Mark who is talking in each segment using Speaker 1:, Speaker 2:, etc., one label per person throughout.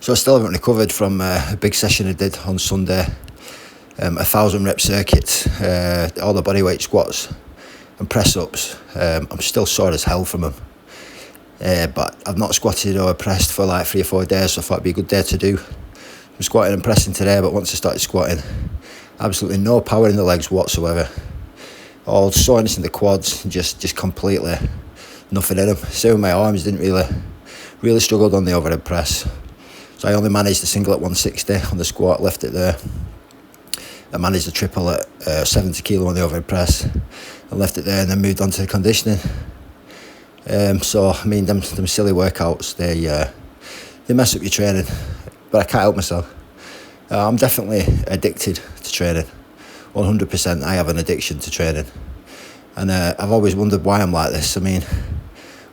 Speaker 1: So I still haven't recovered from a big session I did on Sunday, 1,000 rep circuits, all the bodyweight squats and press ups. I'm still sore as hell from them, but I've not squatted or pressed for like 3 or 4 days, so I thought it'd be a good day to do. I'm squatting and pressing today, but once I started squatting, absolutely no power in the legs whatsoever. All soreness in the quads, just completely nothing in them. Same with my arms, didn't really struggled on the overhead press. So I only managed the single at 160 on the squat, left it there. I managed the triple at 70 kilo on the overhead press. I left it there and then moved on to the conditioning. So I mean, them silly workouts, they mess up your training, but I can't help myself. I'm definitely addicted to training. 100%, I have an addiction to training. And I've always wondered why I'm like this. I mean,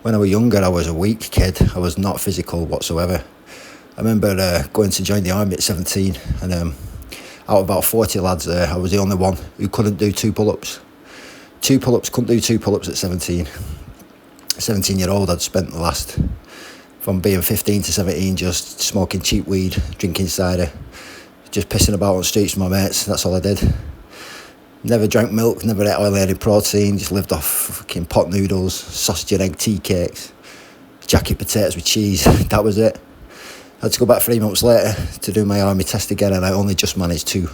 Speaker 1: when I was younger, I was a weak kid. I was not physical whatsoever. I remember going to join the army at 17, and out of about 40 lads there, I was the only one who couldn't do 2 pull-ups. Couldn't do 2 pull-ups at 17. 17-year-old, I'd spent the last, from being 15 to 17, just smoking cheap weed, drinking cider, just pissing about on the streets with my mates. That's all I did. Never drank milk, never ate oily any protein, just lived off fucking pot noodles, sausage and egg tea cakes, jacket potatoes with cheese. That was it. I had to go back 3 months later to do my army test again, and I only just managed 2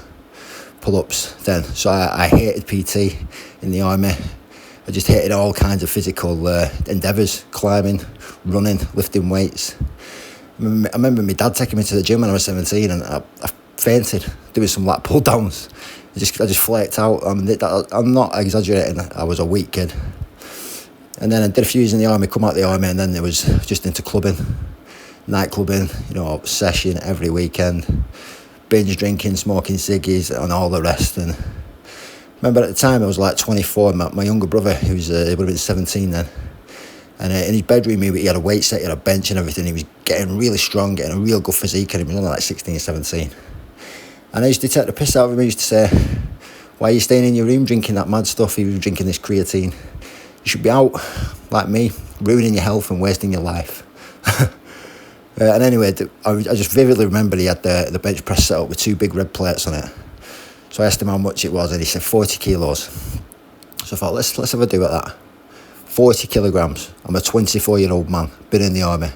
Speaker 1: pull-ups then. So I hated PT in the army. I just hated all kinds of physical endeavours, climbing, running, lifting weights. I remember my dad taking me to the gym when I was 17, and I fainted doing some lat pull downs. I just flaked out. I'm not exaggerating. I was a weak kid. And then I did a few years in the army, come out of the army, and then it was just into clubbing, night clubbing, session every weekend, binge drinking, smoking ciggies and all the rest. And I remember at the time I was like 24, my younger brother, he would have been 17 then, and in his bedroom he had a weight set, he had a bench and everything. He was getting really strong, getting a real good physique, and he was only like 16, 17. And I used to take the piss out of him. I used to say, why are you staying in your room drinking that mad stuff? He was drinking this creatine. You should be out, like me, ruining your health and wasting your life. And anyway, I just vividly remember he had the bench press set up with 2 big red plates on it. So I asked him how much it was, and he said 40 kilos. So I thought, let's have a do at that. 40 kilograms. I'm a 24-year-old man, been in the army.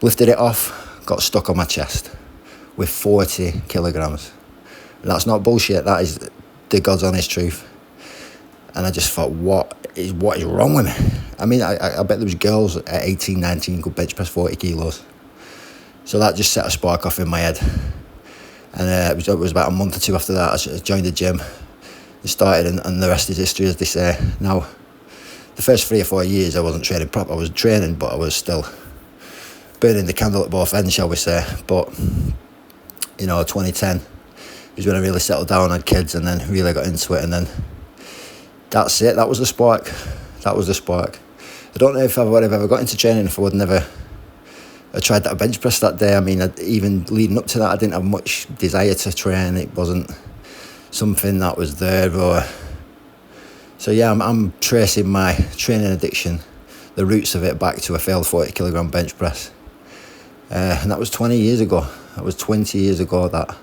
Speaker 1: Lifted it off, got stuck on my chest with 40 kilograms. And that's not bullshit, that is the God's honest truth. And I just thought, what is wrong with me? I mean, I bet there was girls at 18, 19 could bench press 40 kilos. So that just set a spark off in my head. And it was about a month or 2 after that, I joined the gym. It started, and the rest is history, as they say. Now, the first 3 or 4 years I wasn't training proper. I was training, but I was still burning the candle at both ends, shall we say. But 2010 was when I really settled down, had kids, and then really got into it. And then that's it. That was the spark. I don't know if I would have ever got into training if I would never. I tried that bench press that day. I mean, even leading up to that, I didn't have much desire to train. It wasn't something that was there. So yeah, I'm tracing my training addiction, the roots of it, back to a failed 40 kilogram bench press. And that was 20 years ago. That was 20 years ago, that.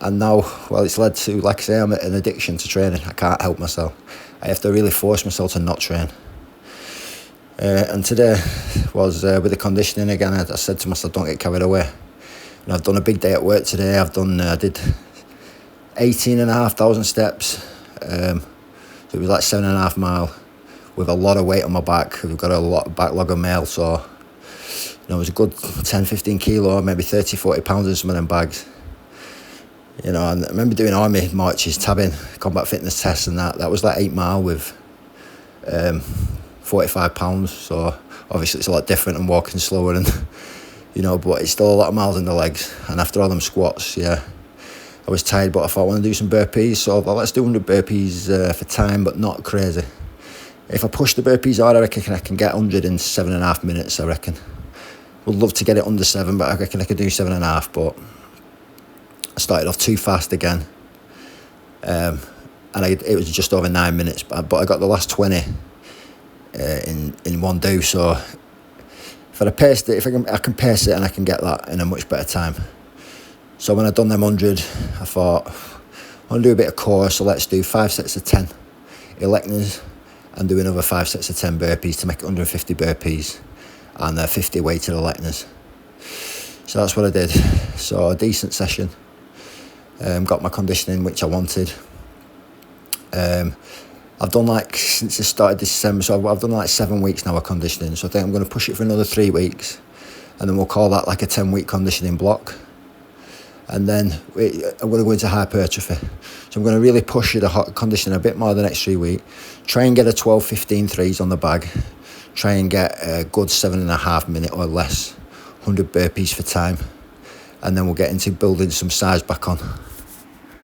Speaker 1: And now, well, it's led to, like I say, I'm an addiction to training. I can't help myself. I have to really force myself to not train. And today was with the conditioning again. I said to myself, don't get carried away. And I've done a big day at work today. I did 18,500 steps. So it was like 7.5 mile with a lot of weight on my back. We've got a lot of backlog of mail, so it was a good 10, 15 kilo, maybe 30, 40 pounds in some of them bags. And I remember doing army marches, tabbing, combat fitness tests and that was like 8 mile with 45 pounds. So obviously it's a lot different and walking slower and, but it's still a lot of miles in the legs. And after all them squats, yeah, I was tired, but I thought I want to do some burpees. So I thought, let's do 100 burpees for time, but not crazy. If I push the burpees hard, I reckon I can get 100 in 7.5 minutes, I reckon. Would love to get it under 7, but I reckon I could do 7.5, but I started off too fast again. And it was just over 9 minutes, but I got the last 20 in one do. So if If I paced it, I can pace it and I can get that in a much better time. So when I done them 100, I thought, I want to do a bit of core, so let's do 5 sets of 10 electors and do another 5 sets of 10 burpees to make it 150 burpees and 50 weighted electors. So that's what I did. So a decent session. Got my conditioning, which I wanted. I've done since the start of December, so I've done 7 weeks now of conditioning. So I think I'm going to push it for another 3 weeks, and then we'll call that a 10-week conditioning block. And then I'm going to go into hypertrophy. So I'm going to really push the conditioning a bit more the next 3 weeks. Try and get a 12-15 threes on the bag. Try and get a good 7.5 minute or less, 100 burpees for time. And then we'll get into building some size back on.